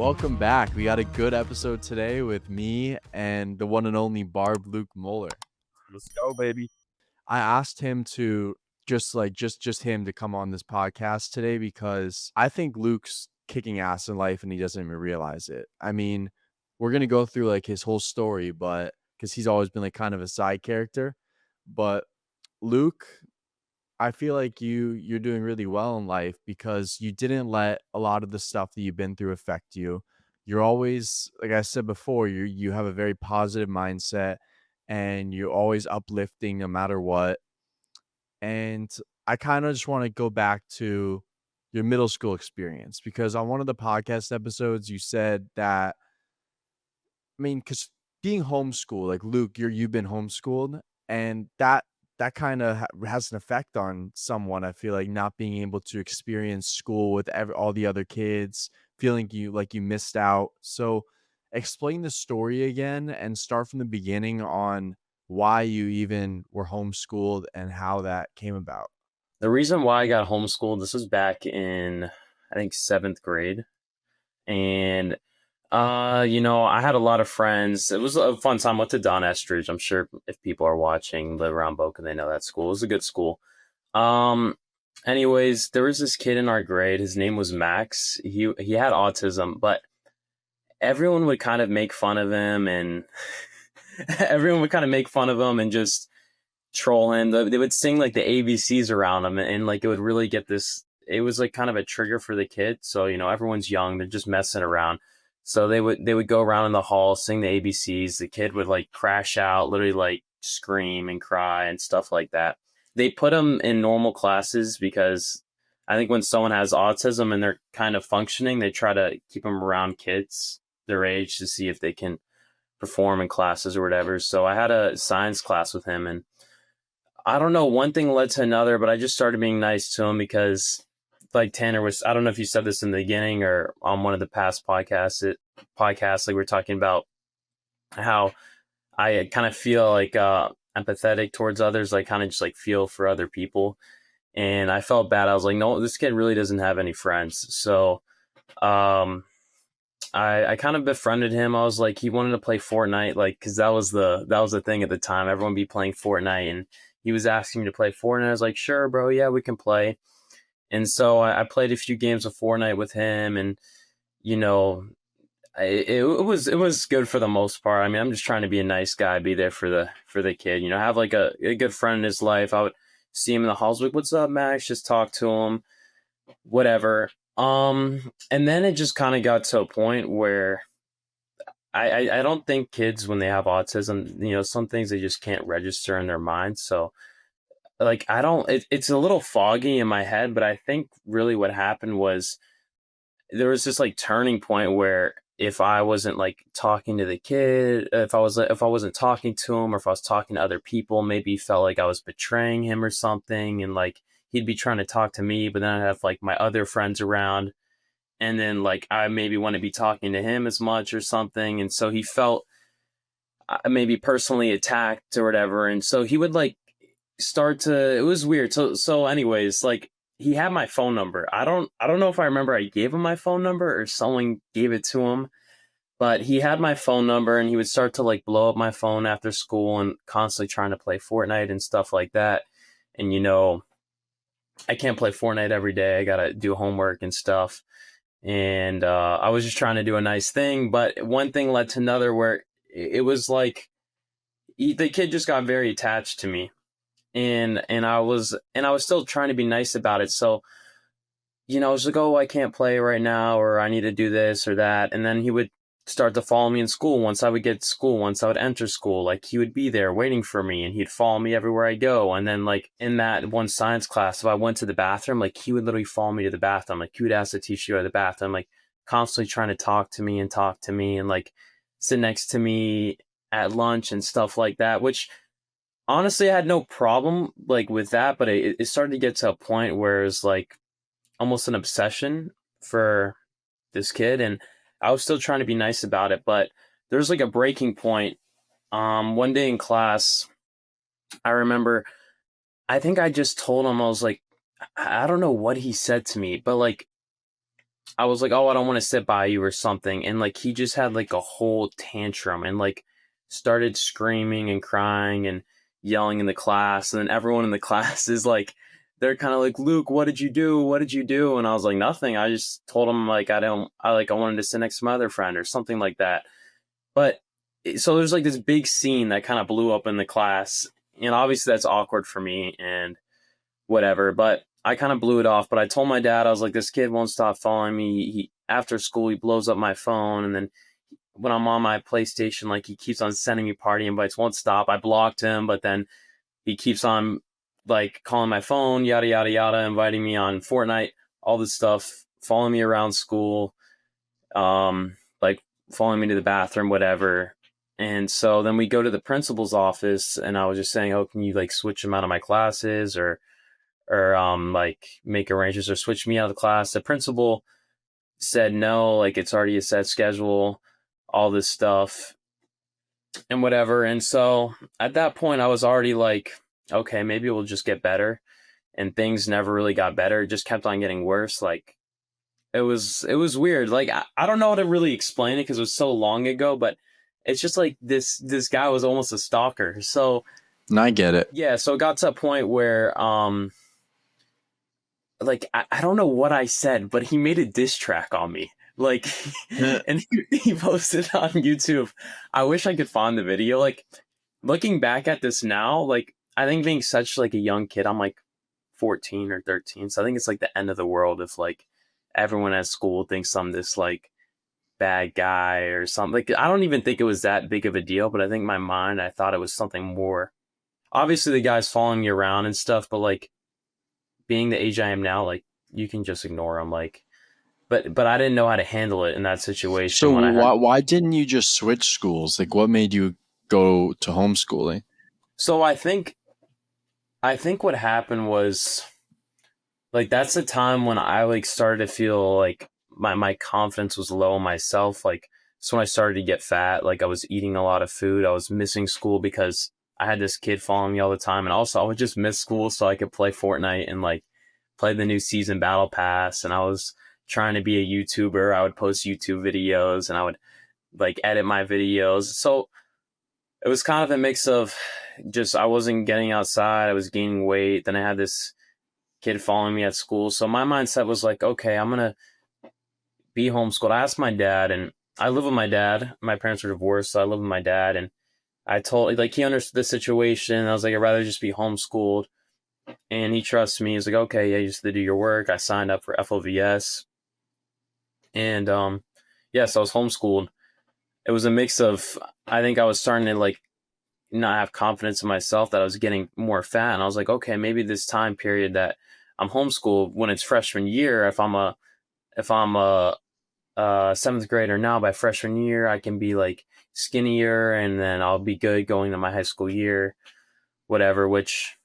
Welcome back. We got a good episode today with me and the one and only Barb Luke Moeller. Let's go, baby. I asked him to just him to come on this podcast today because I think Luke's kicking ass in life and he doesn't even realize it. I mean, we're gonna go through like his whole story, but because he's always been like kind of a side character. But Luke, I feel like you're doing really well in life because you didn't let a lot of the stuff that you've been through affect you. You're always, like I said before, you have a very positive mindset and you're always uplifting no matter what. And I kind of just want to go back to your middle school experience because on one of the podcast episodes you said that because being homeschooled, like Luke, you've been homeschooled, and that kind of has an effect on someone. I feel like not being able to experience school with all the other kids, feeling you missed out. So, explain the story again and start from the beginning on why you even were homeschooled and how that came about. The reason why I got homeschooled, this was back in, I think, seventh grade. And, I had a lot of friends. It was a fun time. Went to Don Estridge. I'm sure if people are watching, live around Boca, they know that school. It was a good school. Um, Anyways, there was this kid in our grade. His name was Max. He had autism, but everyone would kind of make fun of him and everyone would kind of make fun of him and just troll him. They would sing like the ABCs around him, and like it would really get this. It was like kind of a trigger for the kid. So everyone's young, they're just messing around. So they would go around in the hall, sing the ABCs. The kid would like crash out, literally like scream and cry and stuff like that. They put him in normal classes because I think when someone has autism and they're kind of functioning, they try to keep them around kids their age to see if they can perform in classes or whatever. So I had a science class with him, and I don't know, one thing led to another, but I just started being nice to him because, like Tanner was, I don't know if you said this in the beginning or on one of the past podcasts, like we are talking about how I kind of feel like empathetic towards others, like kind of just like feel for other people. And I felt bad. I was like, no, this kid really doesn't have any friends. So um, I kind of befriended him. I was like, he wanted to play Fortnite, like, cause that was the thing at the time. Everyone be playing Fortnite, and he was asking me to play Fortnite. I was like, sure, bro, yeah, we can play. And so I played a few games of Fortnite with him, and you know, it was good for the most part. I mean, I'm just trying to be a nice guy, be there for the kid. Have like a good friend in his life. I would see him in the halls, like, what's up, Max? Just talk to him, whatever. And then it just kind of got to a point where I don't think kids, when they have autism, some things they just can't register in their mind. So like I don't it's a little foggy in my head, but I think really what happened was there was this like turning point where if I wasn't like talking to the kid, if I wasn't talking to him, or if I was talking to other people, maybe he felt like I was betraying him or something, and like he'd be trying to talk to me, but then I'd have like my other friends around, and then like I maybe wouldn't be talking to him as much or something, and so he felt maybe personally attacked or whatever, and so he would like start to, it was weird. So anyways, like he had my phone number. I don't know if I remember I gave him my phone number or someone gave it to him, but he had my phone number, and he would start to like blow up my phone after school and constantly trying to play Fortnite and stuff like that. And I can't play Fortnite every day. I got to do homework and stuff. And I was just trying to do a nice thing, but one thing led to another where it was like the kid just got very attached to me, and I was still trying to be nice about it. So I was like, oh, I can't play right now, or I need to do this or that. And then he would start to follow me in school. Once I would get to school, once I would enter school, like he would be there waiting for me, and he'd follow me everywhere I go. And then like in that one science class, if I went to the bathroom, like he would literally follow me to the bathroom. Like he would ask the teacher to go to the bathroom, like constantly trying to talk to me and like sit next to me at lunch and stuff like that, which honestly I had no problem like with that, but it started to get to a point where it's like almost an obsession for this kid, and I was still trying to be nice about it, but there's like a breaking point. One day in class, I remember, I think I just told him, I was like, I don't know what he said to me, but like I was like, "Oh, I don't want to sit by you," or something, and like he just had like a whole tantrum and like started screaming and crying and yelling in the class, and then everyone in the class is like, they're kind of like, "Luke, what did you do? What did you do?" And I was like, "Nothing. I just told him like I wanted to sit next to my other friend or something like that." But so there's like this big scene that kind of blew up in the class, and obviously that's awkward for me and whatever. But I kind of blew it off. But I told my dad, I was like, this kid won't stop following me. He after school he blows up my phone, and then when I'm on my PlayStation, like he keeps on sending me party invites, won't stop. I blocked him, but then he keeps on like calling my phone, yada yada yada, inviting me on Fortnite, all this stuff, following me around school, like following me to the bathroom, whatever. And so then we go to the principal's office, and I was just saying, "Oh, can you like switch him out of my classes, or like make arrangements or switch me out of the class?" The principal said no, like it's already a set schedule, all this stuff and whatever. And so at that point, I was already like, okay, maybe it will just get better. And things never really got better; it just kept on getting worse. Like it was weird. Like I don't know how to really explain it because it was so long ago, but it's just like this guy was almost a stalker. So And I get it. yeah, so it got to a point where like I don't know what I said, but he made a diss track on me. Like and he posted on YouTube. I wish I could find the video. Like looking back at this now, like I think being such like a young kid, I'm like 14 or 13. So I think it's like the end of the world if like everyone at school thinks I'm this like bad guy or something. Like I don't even think it was that big of a deal, but I think in my mind I thought it was something more. Obviously the guy's following me around and stuff, but like being the age I am now, like you can just ignore him. Like but I didn't know how to handle it in that So situation when I had. why didn't you just switch schools? Like, what made you go to homeschooling? So I think what happened was like that's the time when I like started to feel like my confidence was low in myself. Like so when I started to get fat, like I was eating a lot of food. I was missing school because I had this kid following me all the time, and also I would just miss school so I could play Fortnite and like play the new season battle pass. And I was trying to be a YouTuber. I would post YouTube videos and I would like edit my videos. So it was kind of a mix of just I wasn't getting outside, I was gaining weight. Then I had this kid following me at school. So my mindset was like, okay, I'm gonna be homeschooled. I asked my dad, and I live with my dad. My parents are divorced, so I live with my dad. And I told like he understood the situation. I was like, I'd rather just be homeschooled, and he trusts me. He's like, okay, yeah, you just have to do your work. I signed up for FOVS, and yeah, so I was homeschooled. It was a mix of I think I was starting to like not have confidence in myself that I was getting more fat, and I was like, okay, maybe this time period that I'm homeschooled when it's freshman year, if I'm a seventh grader now, by freshman year I can be like skinnier, and then I'll be good going to my high school year, whatever. Which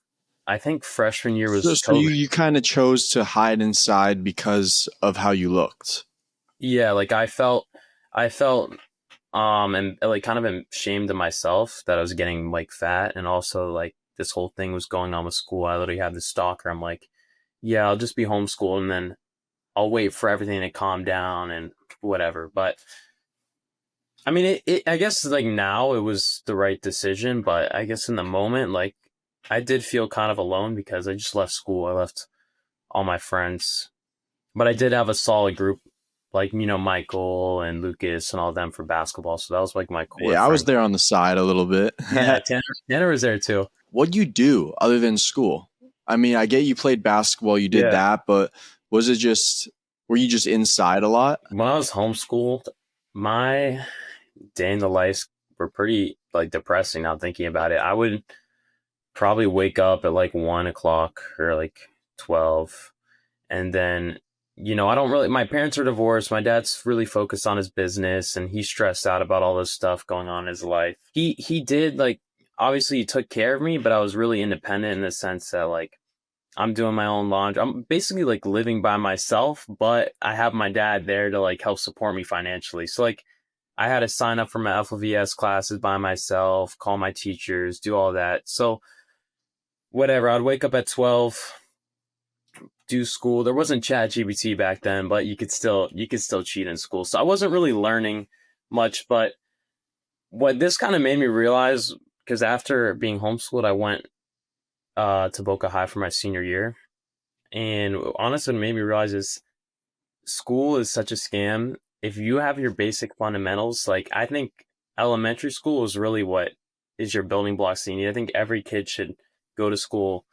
I think freshman year So, was so you, COVID. you kind of chose to hide inside because of how you looked. Yeah, like I felt and like kind of ashamed of myself that I was getting like fat, and also like this whole thing was going on with school. I literally had this stalker. I'm like, yeah, I'll just be homeschooled, and then I'll wait for everything to calm down and whatever. But I mean, I guess like now it was the right decision, but I guess in the moment, like I did feel kind of alone because I just left school. I left all my friends, but I did have a solid group, like Michael and Lucas and all of them for basketball. So that was like my core Yeah, I was friend. there on the side a little bit. Yeah, Tanner was there too. What'd you do other than school? I mean, I get you played basketball, you did Yeah. that, but was it just were you just inside a lot? When I was homeschooled, my day in the life were pretty like depressing now thinking about it. I would probably wake up at like 1 o'clock or like 12. And then, I don't really, my parents are divorced. My dad's really focused on his business, and he's stressed out about all this stuff going on in his life. He did like, obviously he took care of me, but I was really independent in the sense that like, I'm doing my own laundry. I'm basically like living by myself, but I have my dad there to like help support me financially. So like I had to sign up for my FLVS classes by myself, call my teachers, do all that. So whatever, I'd wake up at 12, do school. There wasn't ChatGPT back then, but you could still cheat in school. So I wasn't really learning much. But what this kind of made me realize, because after being homeschooled, I went to Boca High for my senior year, and honestly, what made me realize is school is such a scam. If you have your basic fundamentals, like I think elementary school is really what is your building blocks that you need. I think every kid should go to school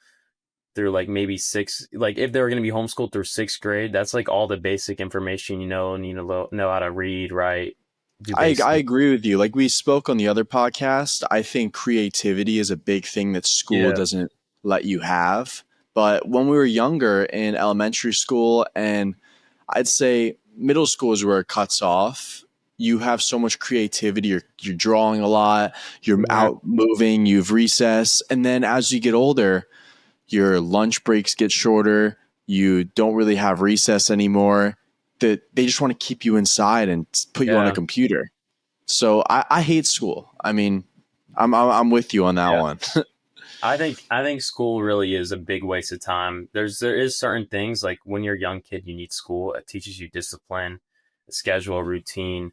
through like maybe six, like if they're going to be homeschooled through sixth grade, that's like all the basic information you know, and you know how to read, write, do I basic. agree with you. Like we spoke on the other podcast, I think creativity is a big thing that school Yeah. doesn't let you have. But when we were younger in elementary school and I'd say middle school is where it cuts off. You have so much creativity. You're drawing a lot. You're Yeah. out moving. You've recess, and then as you get older, your lunch breaks get shorter. You don't really have recess anymore. That they just want to keep you inside and put you on a Yeah. computer. So I hate school. I mean, I'm with you on that Yeah. one. I think school really is a big waste of time. There is certain things like when you're a young kid, you need school. It teaches you discipline, a schedule, a routine,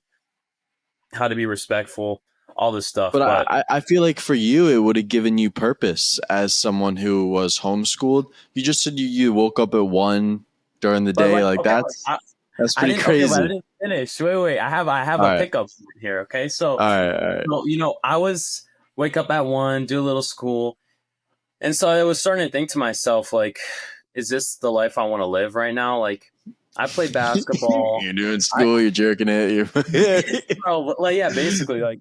how to be respectful, all this stuff. But But I feel like for you, it would have given you purpose as someone who was homeschooled. You just said you woke up at 1 during the day. like Like okay, but that's I pretty didn't okay, but I crazy. didn't finish. Wait. I have All a right, pickup point here. Okay, all right, all right. so I was wake up at 1, do a little school, and so I was starting to think to myself like, is this the life I want to live right now? Like, I played basketball. You're doing I school. You're jerking it. bro, but, like yeah, basically like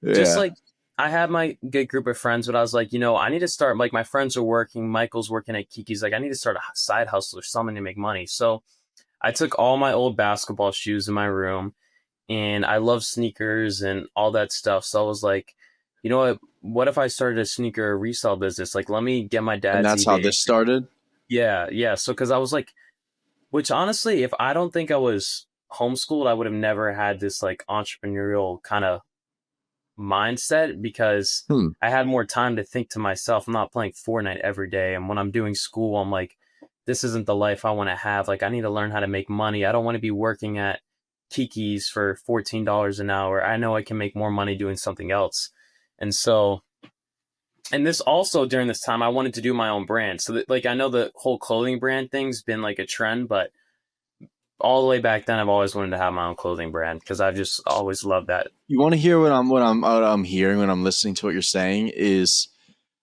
just Yeah, like I had my good group of friends, but I was like, I need to start. Like my friends are working. Michael's working at Kiki's. Like I need to start a side hustle or something to make money. So I took all my old basketball shoes in my room, and I love sneakers and all that stuff. So I was like, you know what? What if I started a sneaker resale business? Like, let me get my and dad's that's how eBay. this started. Yeah, yeah. So, because I was like, which honestly, if I don't think I was homeschooled, I would have never had this like entrepreneurial kind of mindset because Hmm. I had more time to think to myself. I'm not playing Fortnite every day. And when I'm doing school, I'm like, this isn't the life I want to have. Like, I need to learn how to make money. I don't want to be working at Kiki's for $14 an hour. I know I can make more money doing something else. And so, and this also during this time, I wanted to do my own brand. So, that, like, I know the whole clothing brand thing's been like a trend, but all the way back then, I've always wanted to have my own clothing brand because I've just always loved that. You want to hear what I'm hearing when I'm listening to what you're saying is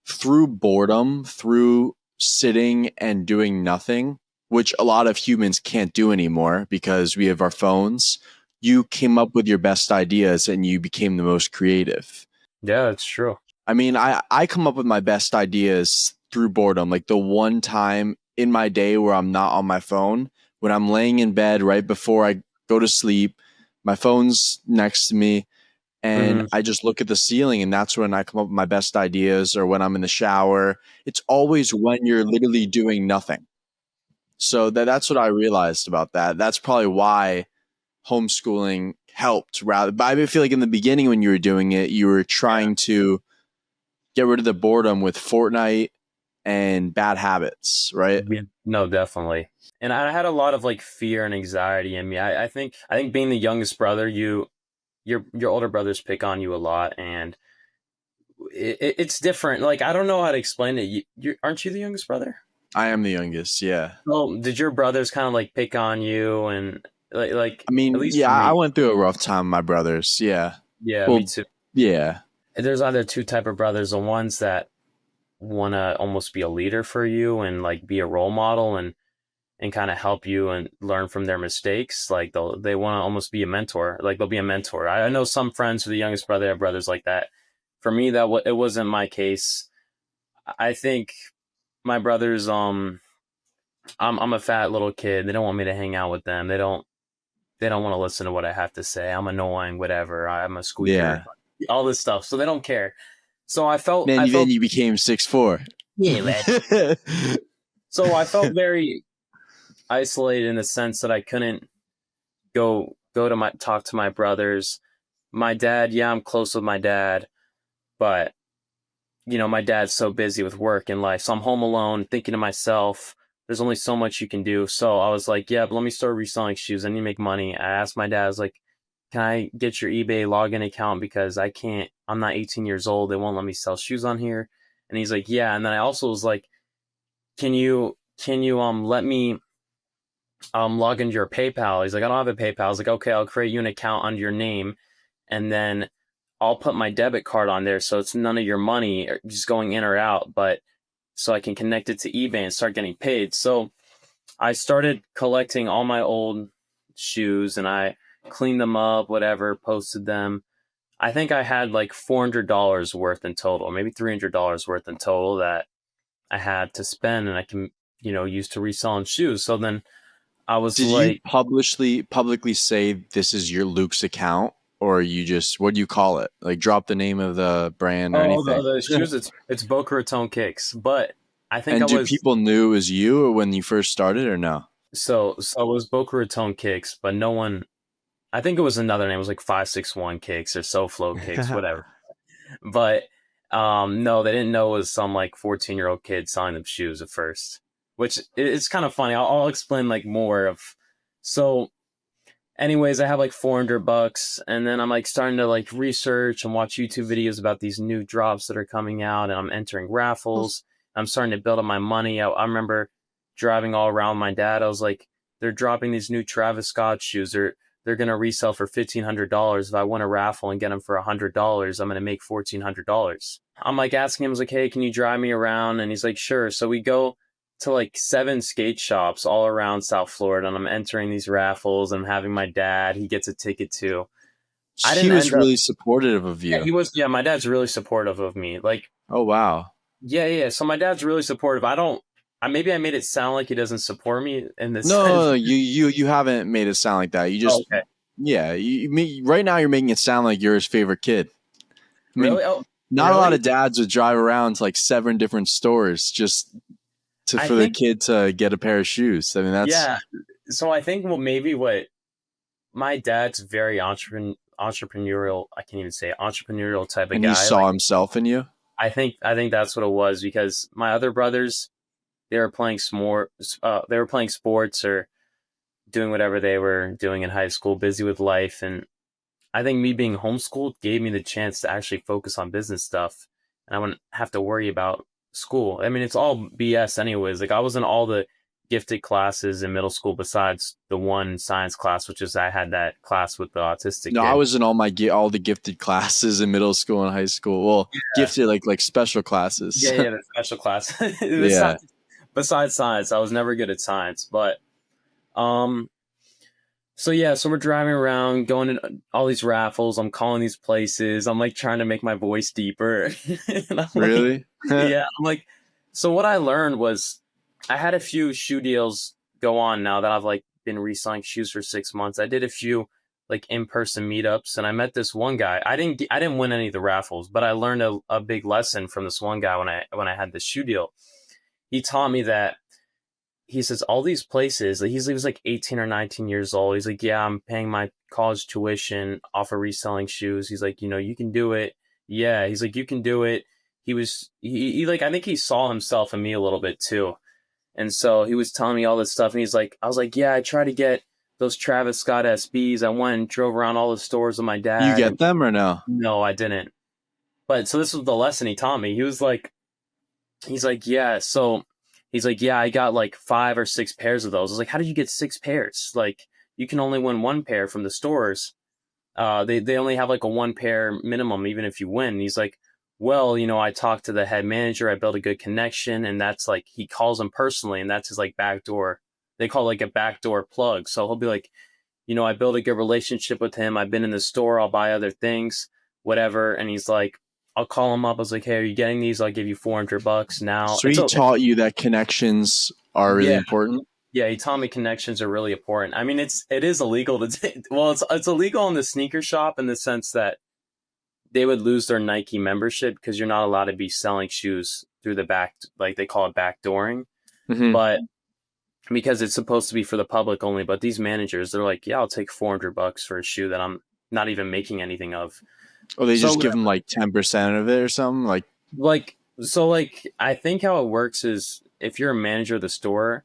through boredom, through sitting and doing nothing, which a lot of humans can't do anymore because we have our phones. You came up with your best ideas and you became the most creative. Yeah, it's true. I mean, I come up with my best ideas through boredom. Like the one time in my day where I'm not on my phone, when I'm laying in bed right before I go to sleep, my phone's next to me, and Hmm. I just look at the ceiling, and that's when I come up with my best ideas, or when I'm in the shower. It's always when you're literally doing nothing. So that's what I realized about that. That's probably why homeschooling helped rather. But I feel like in the beginning when you were doing it, you were Yeah. trying to get rid of the boredom with Fortnite and bad habits, right? Yeah. No, definitely. And I had a lot of like fear and anxiety in me. I think being the youngest brother, your older brothers pick on you a lot, and it's different. Like I don't know how to explain it. You aren't you the youngest brother? I am the youngest, yeah. Well, did your brothers kind of like pick on you and like I at mean, least yeah, for I me? went through a rough time with my brothers, yeah. Yeah, me Well, too. yeah. There's either two type of brothers: the ones that want to almost be a leader for you and like be a role model and kind of help you and learn from their mistakes. Like they want to almost be a mentor. Like they'll be a mentor. I know some friends who the youngest brother have brothers like that. For me, it wasn't my case. I think my brothers. I'm a fat little kid. They don't want me to hang out with them. They don't want to listen to what I have to say. I'm annoying. Whatever. I'm a squeaker. Yeah. All this stuff. So they don't care. So Man, I then felt you became 6'4". yeah, man. So I felt very isolated in the sense that I couldn't go to my talk to my brothers. My dad, yeah, I'm close with my dad, but my dad's so busy with work and life. So I'm home alone thinking to myself, there's only so much you can do. So I was like, yeah, but let me start reselling shoes. I need to make money. I asked my dad, I was like, can I get your eBay login account because I'm not 18 years old. They won't let me sell shoes on here. And he's like, yeah. And then I also was like, can you let me log into your PayPal? He's like, I don't have a PayPal. I was like, okay, I'll create you an account under your name, and then I'll put my debit card on there so it's none of your money just going in or out, but so I can connect it to eBay and start getting paid. So I started collecting all my old shoes and I cleaned them up, whatever, posted them. I think I had like $400 worth in total, maybe $300 worth in total that I had to spend and I can, use to resell shoes. So then I was Did you like, publicly say this is your Luke's account, or you just, what do you call it? Like drop the name of the brand or oh, anything? the shoes, it's Boca Raton Kicks. But I think I And do was people knew it was you or when you first started or no? so it was Boca Raton Kicks, but no one, I think it was another name. It was like 561 Kicks or SoFlo Kicks, whatever. But no, they didn't know it was some like 14-year-old kid selling them shoes at first, which it's kind of funny. I'll explain like more of. So anyways, I have like $400 and then I'm like starting to like research and watch YouTube videos about these new drops that are coming out, and I'm entering raffles. I'm starting to build up my money. I remember driving all around with my dad. I was like, they're dropping these new Travis Scott shoes. They're gonna resell for $1,500. If I win a raffle and get them for $100, I'm gonna make $1,400. I'm like asking him, I was like, hey, can you drive me around? And he's like, sure. So we go to like 7 skate shops all around South Florida, and I'm entering these raffles. And I'm having my dad, he gets a ticket too. I He didn't was end up. really supportive of Yeah, you. he was. Yeah, my dad's really supportive of me. Like, Oh wow. yeah, yeah. So my dad's really supportive. I don't. Maybe I made it sound like he doesn't support me in this sense. No, you haven't made it sound like that. You Oh, just, okay. yeah, right now you're making it sound like you're his favorite kid. I mean, Really? Oh, not a lot really? of dads would drive around to like 7 different stores just I for their think. kid to get a pair of shoes. I mean, that's, Yeah. So I think maybe what my dad's very entrepreneurial. I can't even say it, entrepreneurial type of and he guy. saw Like, himself in you. I think that's what it was, because my other brothers, they were playing sports or doing whatever they were doing in high school, busy with life. And I think me being homeschooled gave me the chance to actually focus on business stuff, and I wouldn't have to worry about school. I mean, it's all BS anyways. Like, I was in all the gifted classes in middle school besides the one science class, which is I had that class with the autistic No, I kid. was in all the gifted classes in middle school and high school. Well, Yeah, gifted like special classes. yeah, yeah, the special class. Yeah, Besides science, I was never good at science, but um so yeah, so we're driving around, going to all these raffles. I'm calling these places. I'm like trying to make my voice deeper, and I'm like, really. yeah, I'm like. So what I learned was, I had a few shoe deals go on now that I've like been reselling shoes for 6 months. I did a few like in-person meetups, and I met this one guy. I didn't win any of the raffles, but I learned a big lesson from this one guy when I had this shoe deal. He taught me that, he says all these places, like, he was like 18 or 19 years old. He's like, yeah, I'm paying my college tuition off of reselling shoes. He's like, you can do it. Yeah, he's like, you can do it. He like, I think he saw himself in me a little bit too. And so he was telling me all this stuff, and I was like, yeah, I tried to get those Travis Scott SBs. I went and drove around all the stores with my You dad, and get them or no? no, I didn't. But so this was the lesson he taught me. He's like, yeah. So he's like, yeah, I got like 5 or 6 pairs of those. I was like, how did you get 6 pairs? Like, you can only win one pair from the stores. They only have like a one pair minimum, even if you win. And he's like, well, I talked to the head manager. I built a good connection, and that's like, he calls him personally, and that's his like backdoor. They call it like a backdoor plug. So he'll be like, I built a good relationship with him. I've been in the store. I'll buy other things, whatever. And he's like, I'll call him up. I was like, hey, are you getting these? I'll give you $400 now. So It's he okay. taught you that connections are really Yeah. important. Yeah. He taught me connections are really important. I mean, it is illegal to take, well, it's illegal in the sneaker shop in the sense that they would lose their Nike membership because you're not allowed to be selling shoes through the back, like they call it backdooring. Hmm. But because it's supposed to be for the public only, but these managers, they're like, yeah, I'll take $400 for a shoe that I'm not even making anything of. Or they So just give them like 10% of it or something. Like, like I think how it works is, if you're a manager of the store,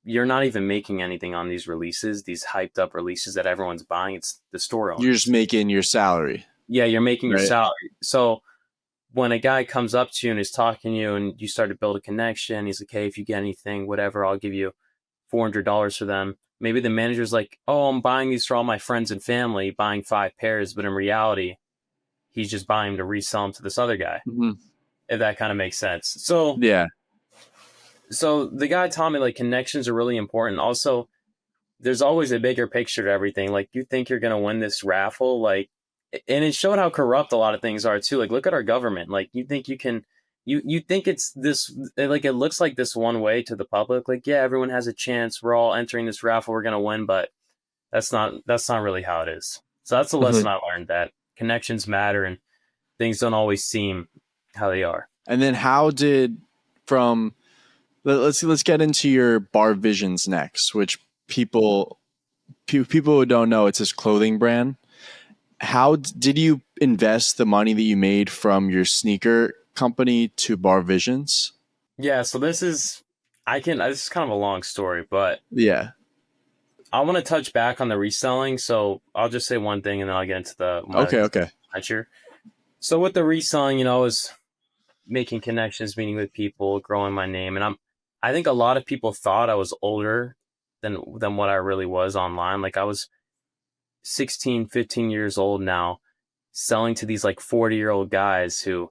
you're not even making anything on these releases, these hyped up releases that everyone's buying. It's the store You're just owners. making your salary, Yeah, you're making your right? salary. So when a guy comes up to you and is talking to you and you start to build a connection, he's like, hey, if you get anything, whatever, I'll give you $400 for them. Maybe the manager's like, oh, I'm buying these for all my friends and family, buying 5 pairs. But in reality, he's just buying them to resell them to this other guy, Mhm. if that kind of makes sense. So the guy taught me like connections are really important. Also, there's always a bigger picture to everything. Like you think you're gonna win this raffle, like, and it showed how corrupt a lot of things are too. Like look at our government. Like you think you can, you think it's this, like it looks like this one way to the public. Like yeah, everyone has a chance. We're all entering this raffle. We're gonna win, but that's not really how it is. So that's a lesson Mhm. I learned, that connections matter and things don't always seem how they are. And then how did from let's get into your Bar Visions next, which people who don't know, it's this clothing brand. How did you invest the money that you made from your sneaker company to Bar Visions? Yeah. So this is kind of a long story, but Yeah. I want to touch back on the reselling. So I'll just say one thing and then I'll get into the my Okay. Okay. venture. So with the reselling, I was making connections, meeting with people, growing my name, and I think a lot of people thought I was older than what I really was online. Like I was 16, 15 years old now, selling to these like 40-year-old guys who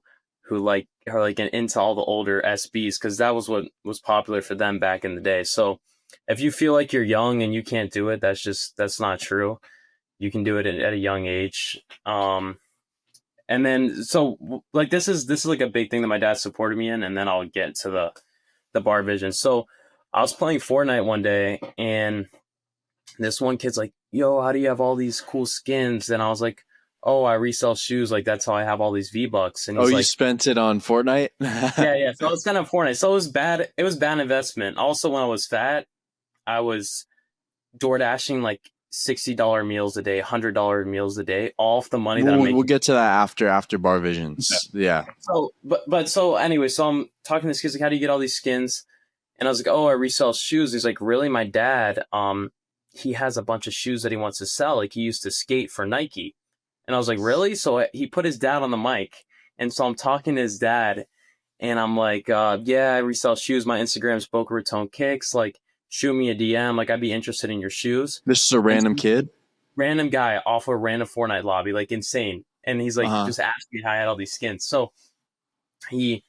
like are like into all the older SBs because that was what was popular for them back in the day. So if you feel like you're young and you can't do it, that's not true. You can do it at a young age. And then so like this is like a big thing that my dad supported me in, and then I'll get to the bar vision. So I was playing Fortnite one day, and this one kid's like, "Yo, how do you have all these cool skins?" And I was like, "Oh, I resell shoes. Like that's how I have all these V-Bucks." And Oh, he's you like, spent it on Fortnite? "Yeah, yeah." So I was kind of Fortnite. So it was bad. It was bad investment. Also, when I was fat, I was door dashing like $60 meals a day, $100 meals a day, all of the money that I'm We'll making. get to that after Bar Visions. Yeah. So, but so anyway, so I'm talking to this kid like, how do you get all these skins? And I was like, oh, I resell shoes. He's like, really? My dad, he has a bunch of shoes that he wants to sell. Like he used to skate for Nike. And I was like, really? So he put his dad on the mic, and so I'm talking to his dad, and I'm like, yeah, I resell shoes. My Instagram's Boca Raton Kicks. Like, shoot me a DM. Like, I'd be interested in your shoes. This is a And random some kid. random guy off a random Fortnite lobby, like insane. And he's Uh like, huh. just asked me how I had all these skins. So he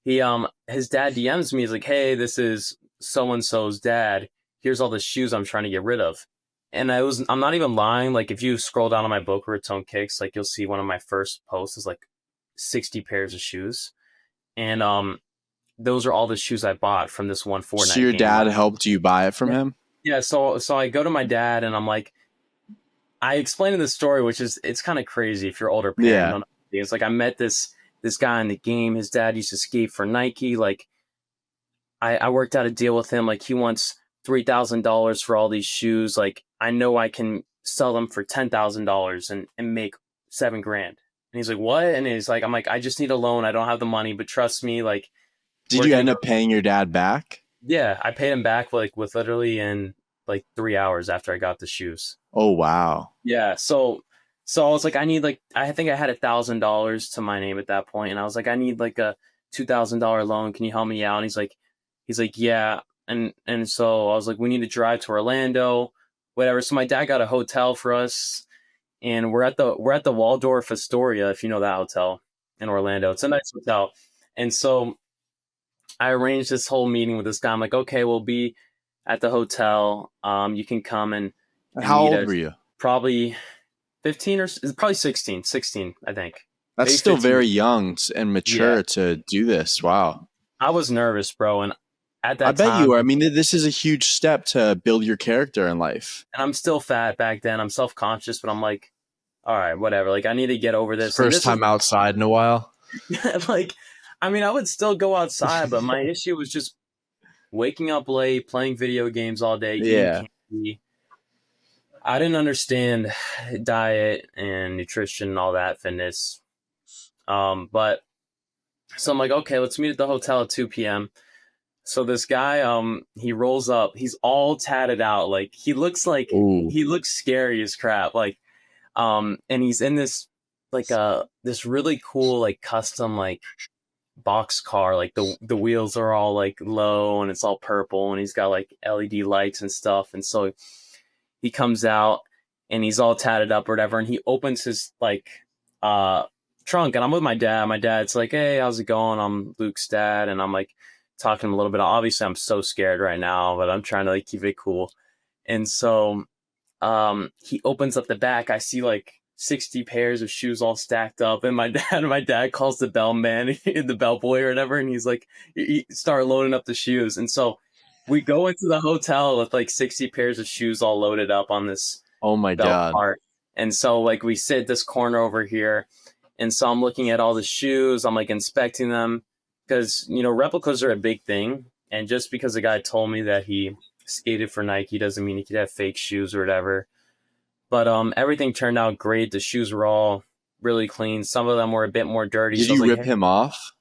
he his dad DMs me. He's like, "Hey, this is so and so's dad. Here's all the shoes I'm trying to get rid of." And I'm not even lying. Like if you scroll down on my Boca Raton Kicks, like you'll see one of my first posts is like 60 pairs of shoes, and those are all the shoes I bought from this one So Fortnite your game. dad helped you buy it from Yeah, him? yeah. So I go to my dad and I'm like, I explained the story, which is it's kind of crazy if you're an older parent. Yeah. You don't know. It's like I met this guy in the game. His dad used to skate for Nike. Like I worked out a deal with him. Like he wants $3,000 for all these shoes. Like I know I can sell them for $10,000 and make 7 grand. And he's like, what? And he's like, I'm like, I just need a loan. I don't have the money, but trust me, like Did we're you gonna end go. up paying your dad back? Yeah, I paid him back like with literally in like 3 hours after I got the shoes. Oh wow. Yeah, so I was like, I need like I think I had $1,000 to my name at that point, and I was like, I need like a $2,000 loan. Can you help me out? And he's like, yeah, and so I was like, we need to drive to Orlando, whatever. So my dad got a hotel for us, and we're at the Waldorf Astoria, if you know that hotel in Orlando. It's a nice hotel, and so I arranged this whole meeting with this guy. I'm like, okay, we'll be at the hotel. You can come and How meet old us. were you? Probably 15 or probably 16, I think. That's Maybe still 15. very young and Yeah. mature to do this. Wow. I was nervous, bro. And at I that bet you time, are. I mean, this is a huge step to build your character in life. and I'm still fat back then, I'm self conscious, but I'm like, all right, whatever. Like, I need to get over this. And First this was time outside in a while. like, I mean, I would still go outside, but my issue was just waking up late, playing video games all day, eating Yeah. candy. I didn't understand diet and nutrition and all that, fitness. But so I'm like, okay, let's meet at the hotel at 2 p.m. So this guy, he rolls up. He's all tatted out. Like Ooh. he looks scary as crap. And he's in this this really cool like custom like box car. Like the wheels are all like low and it's all purple, and he's got like LED lights and stuff. And so he comes out and he's all tatted up or whatever, and he opens his uh trunk, and I'm with my dad. My dad's like, "Hey, how's it going? I'm Luke's dad," and I'm like talking to him a little bit. Obviously, I'm so scared right now, but I'm trying to like keep it cool. And so he opens up the back. I see like 60 pairs of shoes all stacked up, and my dad calls the bellman, the bellboy or whatever, and he's like, he start loading up the shoes. And so we go into the hotel with like 60 pairs of shoes all loaded up on this Oh my belt God. cart. And so like we sit this corner over here, and so I'm looking at all the shoes. I'm like inspecting them because replicas are a big thing. And just because the guy told me that he skated for Nike doesn't mean he could have fake shoes or whatever. But everything turned out great. The shoes were all really clean. Some of them were a bit more dirty. Did So I was you like, rip hey, him off?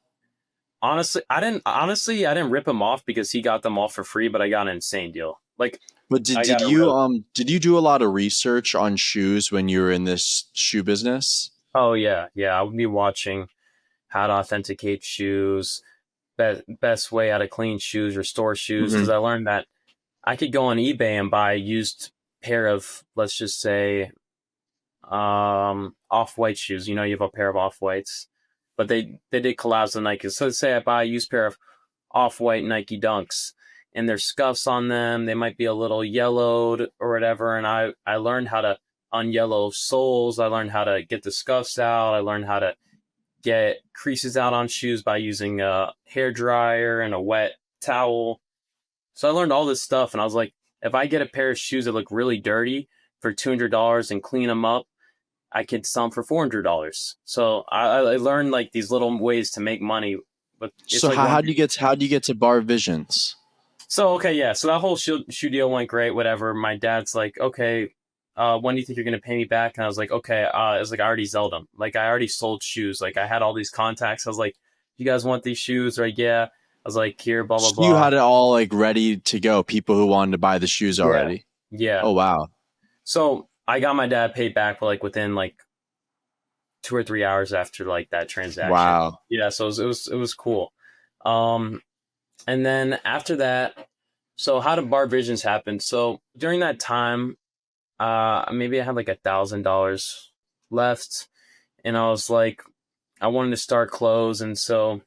honestly, I didn't rip him off because he got them all for free, but I got an insane deal. Like But I got a real did you do a lot of research on shoes when you were in this shoe business? Oh yeah, yeah. I would be watching how to authenticate shoes, best way how to clean shoes, restore shoes, because Hmm. I learned that I could go on eBay and buy a used pair of, let's just say, off-white shoes. You have a pair of off-whites, but they did collabs with Nike. So let's say I buy a used pair of off-white Nike Dunks, and there's scuffs on them. They might be a little yellowed or whatever. And I learned how to unyellow soles. I learned how to get the scuffs out. I learned how to get creases out on shoes by using a hair dryer and a wet towel. So I learned all this stuff, and I was like, if I get a pair of shoes that look really dirty for $200 and clean them up, I could sell them for $400. So I learned like these little ways to make money, but it's So like one. how do you get to Bar Visions? So okay, yeah. So that whole shoe deal went great. Whatever. My dad's like, okay, when do you think you're gonna pay me back? And I was like, okay. I was like, I already sold them. Like I already sold shoes. Like I had all these contacts. I was like, you guys want these shoes? Right? Yeah. I was like, here, blah blah So you blah. had it all like ready to go. People who wanted to buy the shoes Yeah. already. Yeah. Oh wow. So I got my dad paid back for like within like 2 or 3 hours after like that transaction. Wow. Yeah, so it was cool. Um, and then after that, so how did Bar Visions happen? So during that time, maybe I had like $1,000 left, and I was like, I wanted to start clothes, and so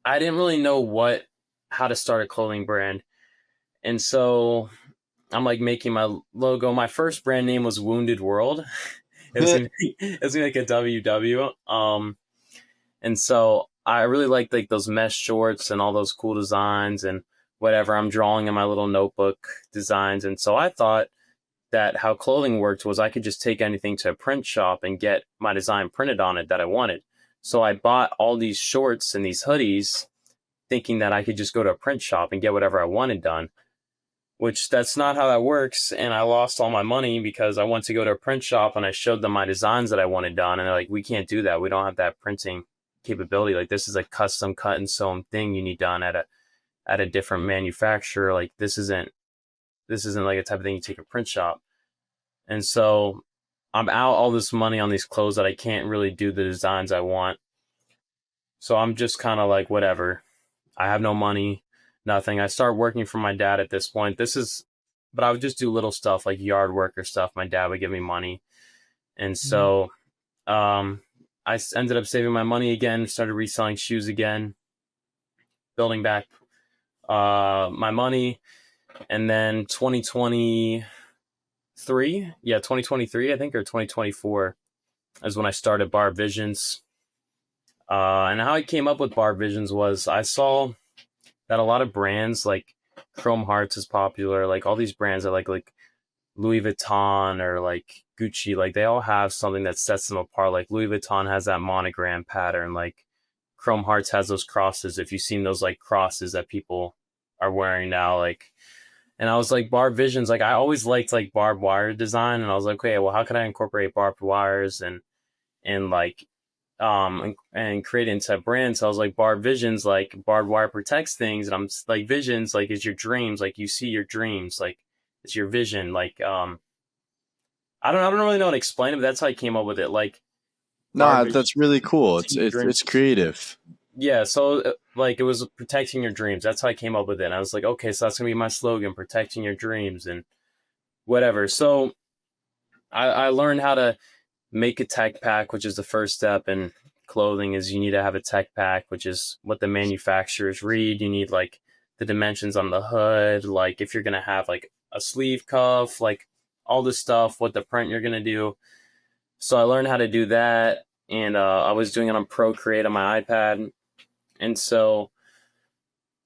I didn't really know how to start a clothing brand, and so I'm like making my logo. My first brand name was Wounded World. It was gonna be like a WW. And so I really liked like those mesh shorts and all those cool designs and whatever I'm drawing in my little notebook designs. And so I thought that how clothing worked was I could just take anything to a print shop and get my design printed on it that I wanted. So I bought all these shorts and these hoodies thinking that I could just go to a print shop and get whatever I wanted done, which that's not how that works. And I lost all my money because I went to go to a print shop and I showed them my designs that I wanted done. And they're like, we can't do that. We don't have that printing capability. Like this is a custom cut and sewn thing you need done at a different manufacturer. Like this isn't like a type of thing you take a print shop. And so I'm out all this money on these clothes that I can't really do the designs I want. So I'm just kind of like, whatever. I have no money, nothing. I start working for my dad at this point. But I would just do little stuff like yard work or stuff. My dad would give me money. And so um, ended up saving my money again, started reselling shoes again, building back my money. And then 2023, I think, or 2024 is when I started Bar Visions. And how I came up with Bar Visions was I saw that a lot of brands like Chrome Hearts is popular, like all these brands are like Louis Vuitton or like Gucci, like they all have something that sets them apart. Like Louis Vuitton has that monogram pattern, like Chrome Hearts has those crosses. If you've seen those like crosses that people are wearing now, like, and I was like, Bar Visions, like I always liked like barbed wire design, and I was like, okay, well, how can I incorporate barbed wires and like and create into brands. So I was like, Bard Visions, like barbed wire protects things, and like, visions, like, is your dreams, like you see your dreams, like it's your vision, like I don't really know how to explain it, but that's how I came up with it. Like Bard Nah, Visions, that's really cool. see your dreams. It's creative. Yeah, so like it was protecting your dreams. That's how I came up with it. And I was like, okay, so that's gonna be my slogan, protecting your dreams and whatever. So I learned how to make a tech pack, which is the first step in clothing. Is you need to have a tech pack, which is what the manufacturers read. You need like the dimensions on the hood, like if you're gonna have like a sleeve cuff, like all this stuff, what the print you're gonna do. So I learned how to do that, and I was doing it on Procreate on my iPad. And so,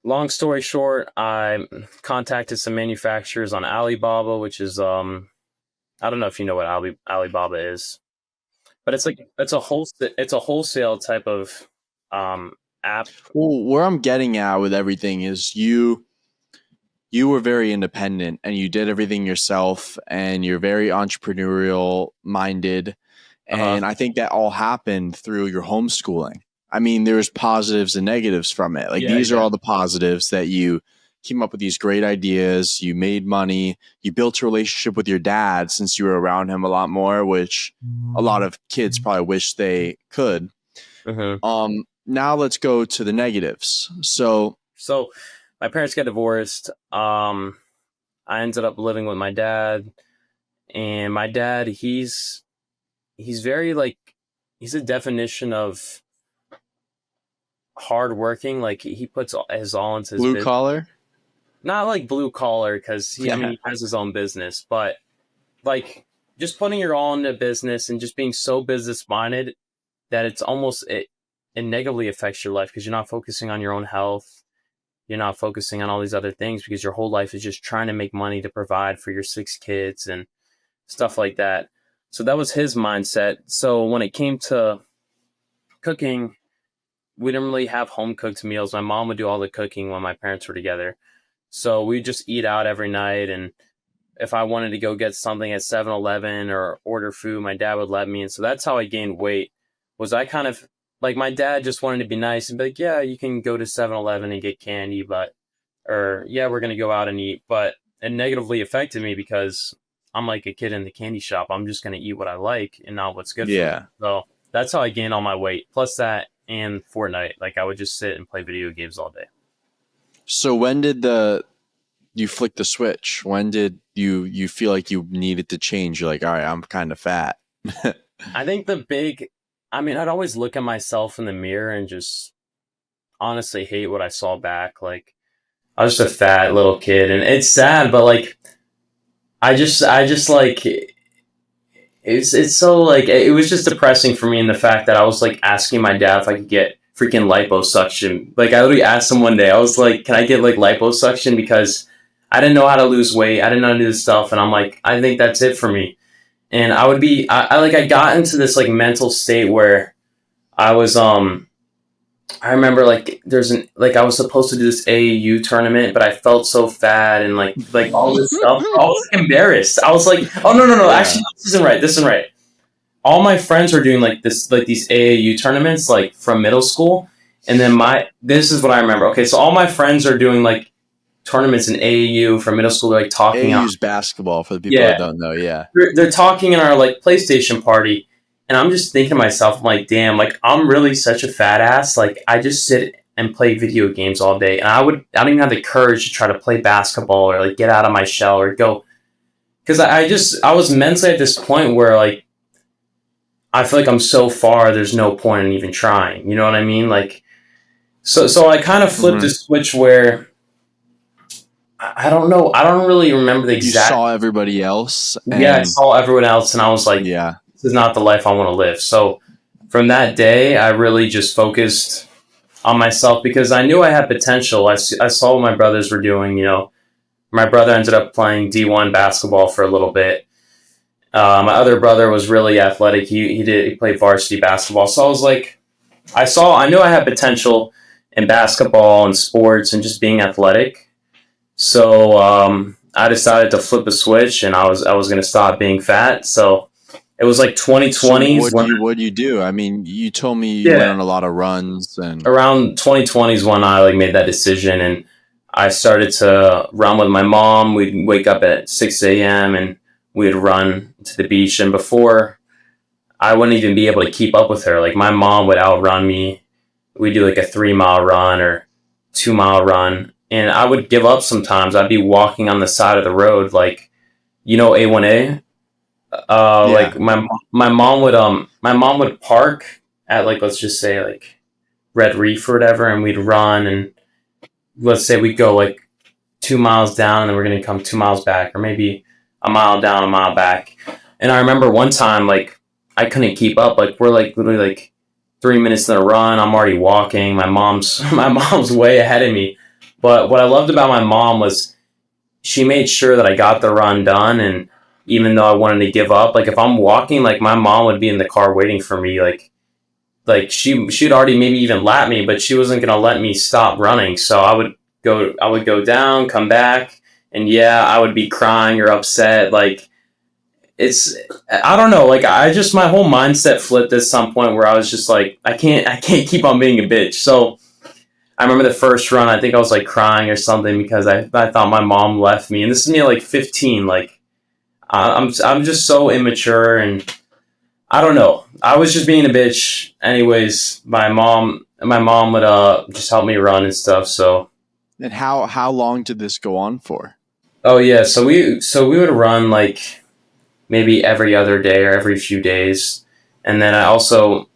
long story short, I contacted some manufacturers on Alibaba, which is I don't know if you know what Alibaba is, but it's like it's a wholesale type of app. Well, where I'm getting at with everything is you were very independent and you did everything yourself and you're very entrepreneurial minded. Uh huh. And I think that all happened through your homeschooling. I mean, there's positives and negatives from it. Like Yeah, these are yeah. all the positives that you came up with these great ideas, you made money, you built a relationship with your dad since you were around him a lot more, which a lot of kids probably wish they could. Hmm. Now let's go to the negatives. So So my parents got divorced. I ended up living with my dad, and my dad, he's very like, he's a definition of hardworking. Like he puts his all into his blue business. collar. Not like blue collar, because I mean, Yeah. he has his own business, but like just putting your all into business and just being so business minded that it negatively affects your life, because you're not focusing on your own health. You're not focusing on all these other things, because your whole life is just trying to make money to provide for your 6 kids and stuff like that. So that was his mindset. So when it came to cooking, we didn't really have home cooked meals. My mom would do all the cooking when my parents were together. So we just eat out every night. And if I wanted to go get something at 7-Eleven or order food, my dad would let me. And so that's how I gained weight. Was I kind of like, my dad just wanted to be nice and be like, yeah, you can go to 7-Eleven and get candy, but, or yeah, we're going to go out and eat. But it negatively affected me, because I'm like a kid in the candy shop. I'm just going to eat what I like and not what's good for me. Yeah. So that's how I gained all my weight. Plus that and Fortnite. Like I would just sit and play video games all day. So when did the you flick the switch? When did you feel like you needed to change? You're like, all right, I'm kind of fat. I think I mean, I'd always look at myself in the mirror and just honestly hate what I saw back. Like, I was just a fat little kid, and it's sad, but like, I just like, it's so like, it was just depressing for me in the fact that I was like asking my dad if I could get freaking liposuction. Like, I literally asked him one day, I was like, can I get like liposuction? Because I didn't know how to lose weight. I didn't know how to do this stuff. And I'm like, I think that's it for me. And I got into this like mental state where I was I remember like I was supposed to do this AAU tournament, but I felt so fat and like all this stuff. I was like, embarrassed. I was like, oh no, Yeah. actually, this isn't right. This isn't right. All my friends were doing like this, like these AAU tournaments, like from middle school, and then this is what I remember. Okay, so all my friends are doing like tournaments in AAU from middle school. They're like talking out. AU's basketball for the people Yeah, that don't know. Yeah. they're talking in our like PlayStation party, and I'm just thinking to myself, I'm like, damn, like I'm really such a fat ass. Like I just sit and play video games all day, and I don't even have the courage to try to play basketball or like get out of my shell or go, because I was mentally at this point where like I feel like I'm so far, there's no point in even trying. You know what I mean? Like so I kind of flipped Hmm. the switch where I don't know, I don't really remember the You exact. saw everybody else, Yeah, I and saw everyone else, and I was like, yeah, this is not the life I want to live. So from that day, I really just focused on myself, because I knew I had potential. I saw what my brothers were doing. You know, my brother ended up playing D1 basketball for a little bit. My other brother was really athletic. He played varsity basketball. So I was like, I knew I had potential in basketball and sports and just being athletic. So I decided to flip a switch, and I was going to stop being fat. So It was like So 2020s when, what do you do? I mean, you told me you went yeah, on a lot of runs and around 2020s when I like made that decision, and I started to run with my mom. We'd wake up at 6 a.m. and we'd run to the beach. And before, I wouldn't even be able to keep up with her. Like my mom would outrun me. We'd do like a 3 mile run or 2 mile run. And I would give up sometimes. I'd be walking on the side of the road, like, A1A. yeah, Like my mom would park at, like, let's just say like Red Reef or whatever, and we'd run, and let's say we'd go like 2 miles down and then we're gonna come 2 miles back, or maybe a mile down, a mile back. And I remember one time, like, I couldn't keep up. Like we're like literally like 3 minutes in a run. I'm already walking. My mom's my mom's way ahead of me. But what I loved about my mom was she made sure that I got the run done. And even though I wanted to give up, like if I'm walking, like my mom would be in the car waiting for me. Like she'd already maybe even lap me, but she wasn't gonna let me stop running. So I would go down, come back, and yeah, I would be crying or upset. Like it's I don't know, like I just my whole mindset flipped at some point where I was just like, I can't keep on being a bitch. So I remember the first run, I think I was like crying or something because I thought my mom left me. And this is me at like 15. Like I'm just so immature, and I don't know. I was just being a bitch. Anyways, my mom would just help me run and stuff. So and how long did this go on for? oh yeah, so we would run like maybe every other day or every few days. And then I also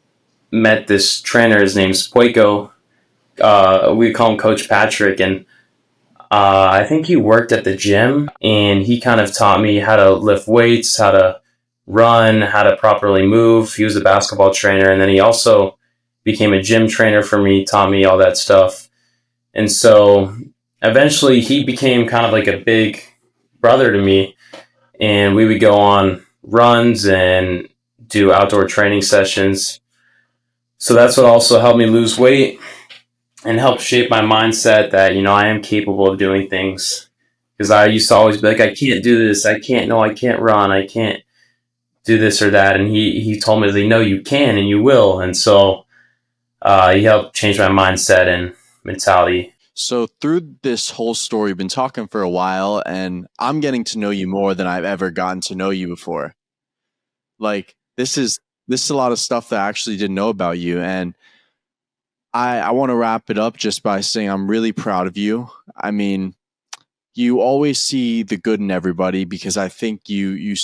met this trainer, his name's Poiko. We call him Coach Patrick, and I think he worked at the gym, and he kind of taught me how to lift weights, how to run, how to properly move. He was a basketball trainer, and then he also became a gym trainer for me, taught me all that stuff. And so eventually he became kind of like a big brother to me, and we would go on runs and do outdoor training sessions. So that's what also helped me lose weight and helped shape my mindset that, I am capable of doing things. Because I used to always be like, I can't do this. I can't, no, I can't run. I can't do this or that. And he told me, that, no, you can and you will. And so he helped change my mindset and mentality. So through this whole story, we've been talking for a while, and I'm getting to know you more than I've ever gotten to know you before. Like this is a lot of stuff that I actually didn't know about you, and I want to wrap it up just by saying I'm really proud of you. I mean, you always see the good in everybody because I think you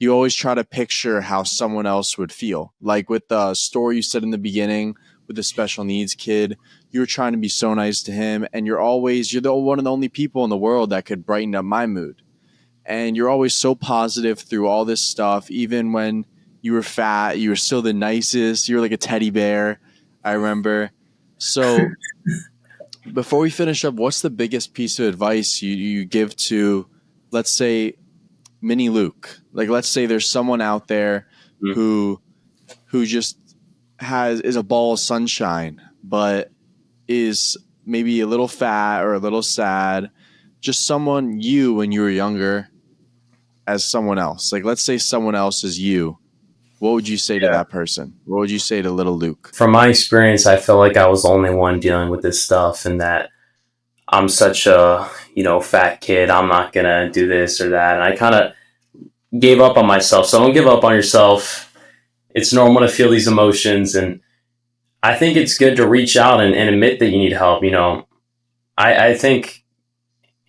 always try to picture how someone else would feel. Like with the story you said in the beginning with the special needs kid, you were trying to be so nice to him, and you're the one of the only people in the world that could brighten up my mood. And you're always so positive through all this stuff. Even when you were fat, you were still the nicest. You were like a teddy bear, I remember. So before we finish up, what's the biggest piece of advice you give to, let's say, mini Luke? Like, let's say there's someone out there Mm. who just is a ball of sunshine, but is maybe a little fat or a little sad. Just someone you when you were younger as someone else. Like, let's say someone else is you. What would you say to Yeah. that person? What would you say to little Luke? From my experience, I feel like I was the only one dealing with this stuff, and that I'm such a, fat kid. I'm not going to do this or that. And I kind of gave up on myself. So don't give up on yourself. It's normal to feel these emotions. And I think it's good to reach out and admit that you need help. I think,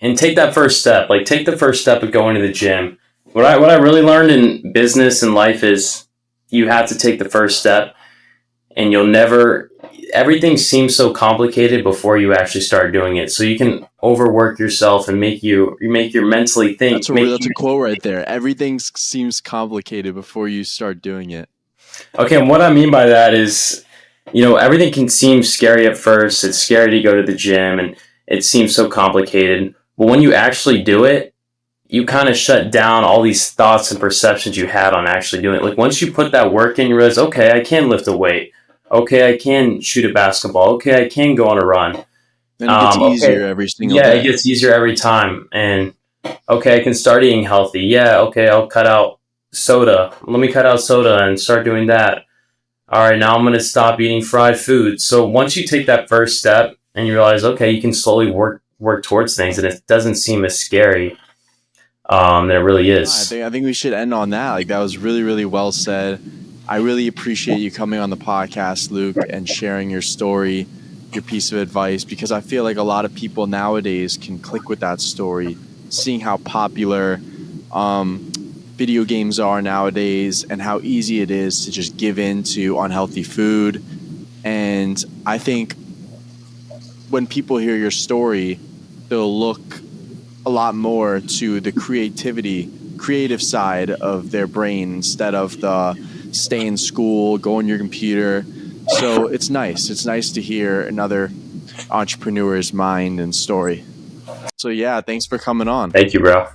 and take that first step. Like, take the first step of going to the gym. What I really learned in business and life is you have to take the first step, and you'll never. Everything seems so complicated before you actually start doing it. So you can overwork yourself and make your mentally think. That's a quote right there. Everything seems complicated before you start doing it. Okay, and what I mean by that is, everything can seem scary at first. It's scary to go to the gym, and it seems so complicated. But when you actually do it, you kind of shut down all these thoughts and perceptions you had on actually doing it. Like once you put that work in, you realize, okay, I can lift a weight. Okay, I can shoot a basketball. Okay, I can go on a run. And it gets Okay, easier every single yeah, it day. gets easier every time. And okay, I can start eating healthy. Yeah, okay, I'll cut out soda. Let me cut out soda and start doing that. All right, now I'm going to stop eating fried food. So once you take that first step and you realize, okay, you can slowly work towards things, and it doesn't seem as scary than it really is. I think we should end on that. Like that was really, really well said. I really appreciate you coming on the podcast, Luke, and sharing your story, your piece of advice, because I feel like a lot of people nowadays can click with that story, seeing how popular um, video games are nowadays and how easy it is to just give in to unhealthy food. And I think when people hear your story, they'll look a lot more to the creative side of their brain instead of the stay in school, go on your computer. So it's nice. It's nice to hear another entrepreneur's mind and story. So yeah, thanks for coming on. Thank you, bro.